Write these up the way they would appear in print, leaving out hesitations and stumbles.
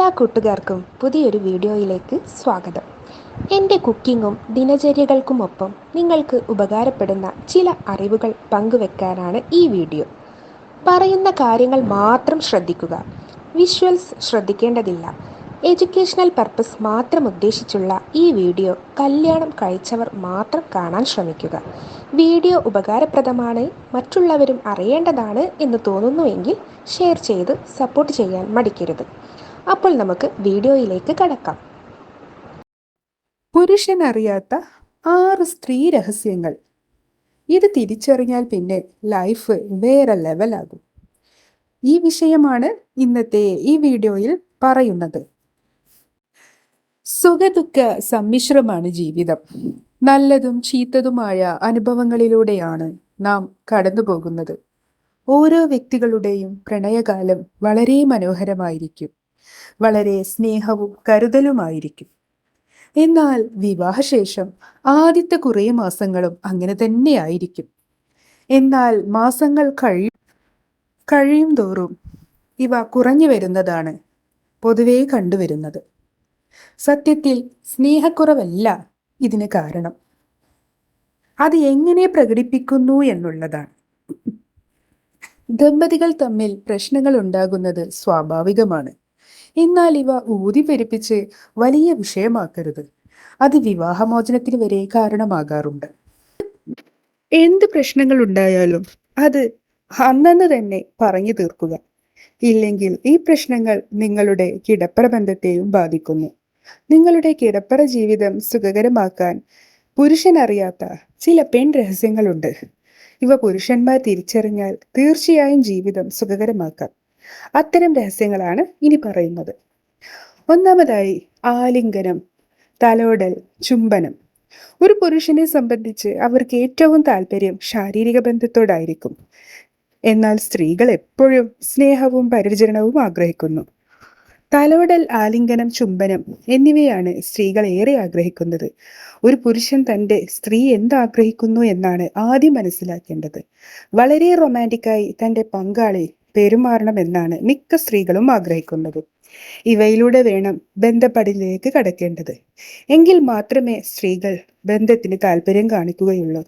എല്ലാ കൂട്ടുകാർക്കും പുതിയൊരു വീഡിയോയിലേക്ക് സ്വാഗതം. എൻ്റെ കുക്കിങ്ങും ദിനചര്യകൾക്കുമൊപ്പം നിങ്ങൾക്ക് ഉപകാരപ്പെടുന്ന ചില അറിവുകൾ പങ്കുവെക്കാനാണ് ഈ വീഡിയോ. പറയുന്ന കാര്യങ്ങൾ മാത്രം ശ്രദ്ധിക്കുക. വിഷ്വൽസ് ശ്രദ്ധിക്കേണ്ടതില്ല. എഡ്യൂക്കേഷണൽ പർപ്പസ് മാത്രം ഉദ്ദേശിച്ചുള്ള ഈ വീഡിയോ കല്യാണം കഴിച്ചവർ മാത്രം കാണാൻ ശ്രമിക്കുക. വീഡിയോ ഉപകാരപ്രദമാണ്, മറ്റുള്ളവരും അറിയേണ്ടതാണ് എന്ന് തോന്നുന്നുവെങ്കിൽ ഷെയർ ചെയ്ത് സപ്പോർട്ട് ചെയ്യാൻ മടിക്കരുത്. അപ്പോൾ നമുക്ക് വീഡിയോയിലേക്ക് കടക്കാം. പുരുഷൻ അറിയാത്ത 6 സ്ത്രീ രഹസ്യങ്ങൾ. ഇത് തിരിച്ചറിഞ്ഞാൽ പിന്നെ ലൈഫ് വേറെ ലെവലാകും. ഈ വിഷയമാണ് ഇന്നത്തെ ഈ വീഡിയോയിൽ പറയുന്നത്. സുഖദുഃഖ സമ്മിശ്രമാണ് ജീവിതം. നല്ലതും ചീത്തതുമായ അനുഭവങ്ങളിലൂടെയാണ് നാം കടന്നു പോകുന്നത്. ഓരോ വ്യക്തികളുടെയും പ്രണയകാലം വളരെ മനോഹരമായിരിക്കും, വളരെ സ്നേഹവും കരുതലുമായിരിക്കും. എന്നാൽ വിവാഹശേഷം ആദ്യത്തെ കുറേ മാസങ്ങളും അങ്ങനെ തന്നെയായിരിക്കും. എന്നാൽ മാസങ്ങൾ കഴിയും തോറും ഇവ കുറഞ്ഞു വരുന്നതാണ് പൊതുവേ കണ്ടുവരുന്നത്. സത്യത്തിൽ സ്നേഹക്കുറവല്ല ഇതിന് കാരണം, അത് എങ്ങനെ പ്രകടിപ്പിക്കുന്നു എന്നുള്ളതാണ്. ദമ്പതികൾ തമ്മിൽ പ്രശ്നങ്ങൾ ഉണ്ടാകുന്നത് സ്വാഭാവികമാണ്. എന്നാൽ ഇവ ഊതിപ്പെരുപ്പിച്ച് വലിയ വിഷയമാക്കരുത്. അത് വിവാഹമോചനത്തിന് വരെ കാരണമാകാറുണ്ട്. എന്ത് പ്രശ്നങ്ങൾ ഉണ്ടായാലും അത് അന്നന്ന് തന്നെ പറഞ്ഞു തീർക്കുക. ഇല്ലെങ്കിൽ ഈ പ്രശ്നങ്ങൾ നിങ്ങളുടെ കിടപ്പറ ബന്ധത്തെയും ബാധിക്കുന്നു. നിങ്ങളുടെ കിടപ്പറ ജീവിതം സുഖകരമാക്കാൻ പുരുഷൻ അറിയാത്ത ചില പെൺ രഹസ്യങ്ങളുണ്ട്. ഇവ പുരുഷന്മാർ തിരിച്ചറിഞ്ഞാൽ തീർച്ചയായും ജീവിതം സുഖകരമാക്കാം. അത്തരം രഹസ്യങ്ങളാണ് ഇനി പറയുന്നത്. ഒന്നാമതായി, ആലിംഗനം, തലോടൽ, ചുംബനം. ഒരു പുരുഷനെ സംബന്ധിച്ച് അവർക്ക് ഏറ്റവും താല്പര്യം ശാരീരിക ബന്ധത്തോടായിരിക്കും. എന്നാൽ സ്ത്രീകൾ എപ്പോഴും സ്നേഹവും പരിചരണവും ആഗ്രഹിക്കുന്നു. തലോടൽ, ആലിംഗനം, ചുംബനം എന്നിവയാണ് സ്ത്രീകൾ ഏറെ ആഗ്രഹിക്കുന്നത്. ഒരു പുരുഷൻ തൻ്റെ സ്ത്രീ എന്താഗ്രഹിക്കുന്നു എന്നാണ് ആദ്യം മനസ്സിലാക്കേണ്ടത്. വളരെ റൊമാൻറ്റിക്കായി തൻ്റെ പങ്കാളി പെരുമാറണമെന്നാണ് മിക്ക സ്ത്രീകളും ആഗ്രഹിക്കുന്നത്. ഇവയിലൂടെ വേണം ബന്ധപ്പെടലിലേക്ക് കടക്കേണ്ടത്. എങ്കിൽ മാത്രമേ സ്ത്രീകൾ ബന്ധത്തിന് താല്പര്യം കാണിക്കുകയുള്ളൂ.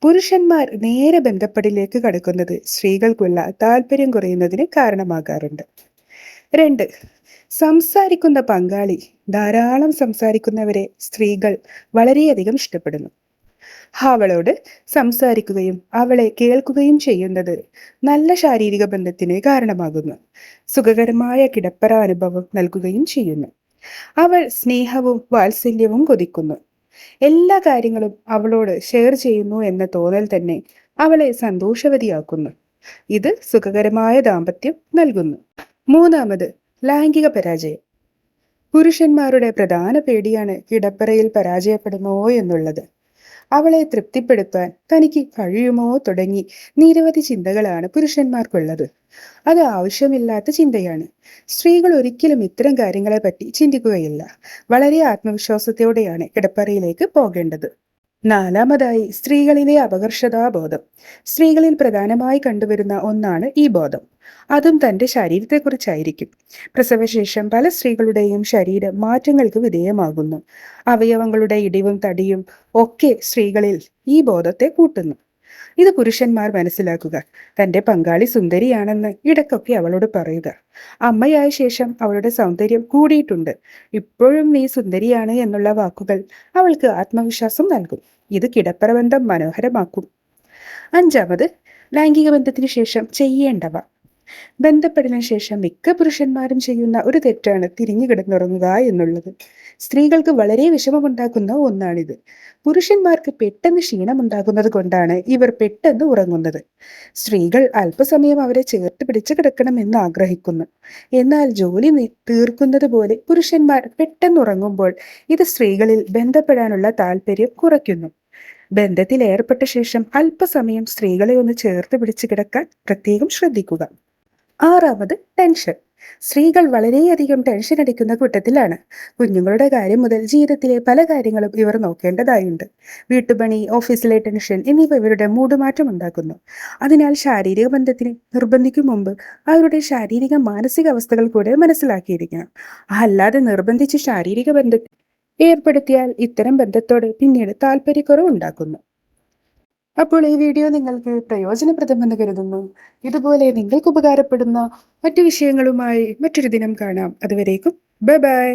പുരുഷന്മാർ നേരെ ബന്ധപ്പെടലിലേക്ക് കടക്കുന്നത് സ്ത്രീകൾക്കുള്ള താല്പര്യം കുറയുന്നതിന് കാരണമാകാറുണ്ട്. 2, സംസാരിക്കുന്ന പങ്കാളി. ധാരാളം സംസാരിക്കുന്നവരെ സ്ത്രീകൾ വളരെയധികം ഇഷ്ടപ്പെടുന്നു. അവളോട് സംസാരിക്കുകയും അവളെ കേൾക്കുകയും ചെയ്യുന്നത് നല്ല ശാരീരിക ബന്ധത്തിന് കാരണമാകുന്നു. സുഖകരമായ കിടപ്പറ അനുഭവം നൽകുകയും ചെയ്യുന്നു. അവൾ സ്നേഹവും വാത്സല്യവും കൊതിക്കുന്നു. എല്ലാ കാര്യങ്ങളും അവളോട് ഷെയർ ചെയ്യുന്നു എന്ന തോന്നൽ തന്നെ അവളെ സന്തോഷവതിയാക്കുന്നു. ഇത് സുഖകരമായ ദാമ്പത്യം നൽകുന്നു. 3, ലൈംഗിക പരാജയം. പുരുഷന്മാരുടെ പ്രധാന പേടിയാണ് കിടപ്പറയിൽ പരാജയപ്പെടുമോ എന്നുള്ളത്. അവളെ തൃപ്തിപ്പെടുത്താൻ തനിക്ക് കഴിയുമോ തുടങ്ങി നിരവധി ചിന്തകളാണ് പുരുഷന്മാർക്കുള്ളത്. അത് ആവശ്യമില്ലാത്ത ചിന്തയാണ്. സ്ത്രീകൾ ഒരിക്കലും ഇത്തരം കാര്യങ്ങളെ പറ്റി ചിന്തിക്കുകയില്ല. വളരെ ആത്മവിശ്വാസത്തോടെയാണ് കിടപ്പറയിലേക്ക് പോകേണ്ടത്. 4, സ്ത്രീകളിലെ അപകർഷതാബോധം. സ്ത്രീകളിൽ പ്രധാനമായി കണ്ടുവരുന്ന ഒന്നാണ് ഈ ബോധം. അതും തൻ്റെ ശരീരത്തെക്കുറിച്ചായിരിക്കും. പ്രസവശേഷം പല സ്ത്രീകളുടെയും ശരീരം മാറ്റങ്ങൾക്ക് വിധേയമാകുന്നു. അവയവങ്ങളുടെ ഇടിവും തടിയും ഒക്കെ സ്ത്രീകളിൽ ഈ ബോധത്തെ കൂട്ടുന്നു. ഇത് പുരുഷന്മാർ മനസ്സിലാക്കുക. തൻ്റെ പങ്കാളി സുന്ദരിയാണെന്ന് ഇടയ്ക്കൊക്കെ അവളോട് പറയുക. അമ്മയായ ശേഷം അവളുടെ സൗന്ദര്യം കൂടിയിട്ടുണ്ട്, ഇപ്പോഴും നീ സുന്ദരിയാണ് എന്നുള്ള വാക്കുകൾ അവൾക്ക് ആത്മവിശ്വാസം നൽകും. ഇത് കിടപ്പറ ബന്ധം മനോഹരമാക്കും. 5, ലൈംഗിക ബന്ധത്തിന് ശേഷം ചെയ്യേണ്ടവ. ബന്ധപ്പെടലിന് ശേഷം മിക്ക പുരുഷന്മാരും ചെയ്യുന്ന ഒരു തെറ്റാണ് തിരിഞ്ഞു കിടന്നുറങ്ങുക എന്നുള്ളത്. സ്ത്രീകൾക്ക് വളരെ വിഷമമുണ്ടാക്കുന്ന ഒന്നാണിത്. പുരുഷന്മാർക്ക് പെട്ടെന്ന് ക്ഷീണമുണ്ടാകുന്നത് കൊണ്ടാണ് ഇവർ പെട്ടെന്ന് ഉറങ്ങുന്നത്. സ്ത്രീകൾ അല്പസമയം അവരെ ചേർത്ത് പിടിച്ചു കിടക്കണമെന്ന് ആഗ്രഹിക്കുന്നു. എന്നാൽ ജോലി തീർക്കുന്നത് പോലെ പുരുഷന്മാർ പെട്ടെന്ന് ഉറങ്ങുമ്പോൾ ഇത് സ്ത്രീകളിൽ ബന്ധപ്പെടാനുള്ള താല്പര്യം കുറയ്ക്കുന്നു. ബന്ധത്തിൽ ഏർപ്പെട്ട ശേഷം അല്പസമയം സ്ത്രീകളെ ഒന്ന് ചേർത്ത് പിടിച്ചു കിടക്കാൻ പ്രത്യേകം ശ്രദ്ധിക്കുക. 6, ടെൻഷൻ. സ്ത്രീകൾ വളരെയധികം ടെൻഷൻ അടിക്കുന്ന കൂട്ടത്തിലാണ്. കുഞ്ഞുങ്ങളുടെ കാര്യം മുതൽ ജീവിതത്തിലെ പല കാര്യങ്ങളും ഇവർ നോക്കേണ്ടതായുണ്ട്. വീട്ടുപണി, ഓഫീസിലെ ടെൻഷൻ എന്നിവ ഇവരുടെ മൂടുമാറ്റം ഉണ്ടാക്കുന്നു. അതിനാൽ ശാരീരിക ബന്ധത്തിന് നിർബന്ധിക്കും മുമ്പ് അവരുടെ ശാരീരിക മാനസിക അവസ്ഥകൾ കൂടെ മനസ്സിലാക്കിയിരിക്കണം. അല്ലാതെ നിർബന്ധിച്ച് ശാരീരിക ബന്ധത്തിൽ ഏർപ്പെടുത്തിയാൽ ഇത്തരം ബന്ധത്തോട് പിന്നീട് താല്പര്യക്കുറവ് ഉണ്ടാക്കുന്നു. അപ്പോൾ ഈ വീഡിയോ നിങ്ങൾക്ക് പ്രയോജനപ്രദമെന്ന് കരുതുന്നു. ഇതുപോലെ നിങ്ങൾക്ക് ഉപകാരപ്പെടുന്ന മറ്റു വിഷയങ്ങളുമായി മറ്റൊരു ദിനം കാണാം. അതുവരേക്കും ബൈ ബൈ.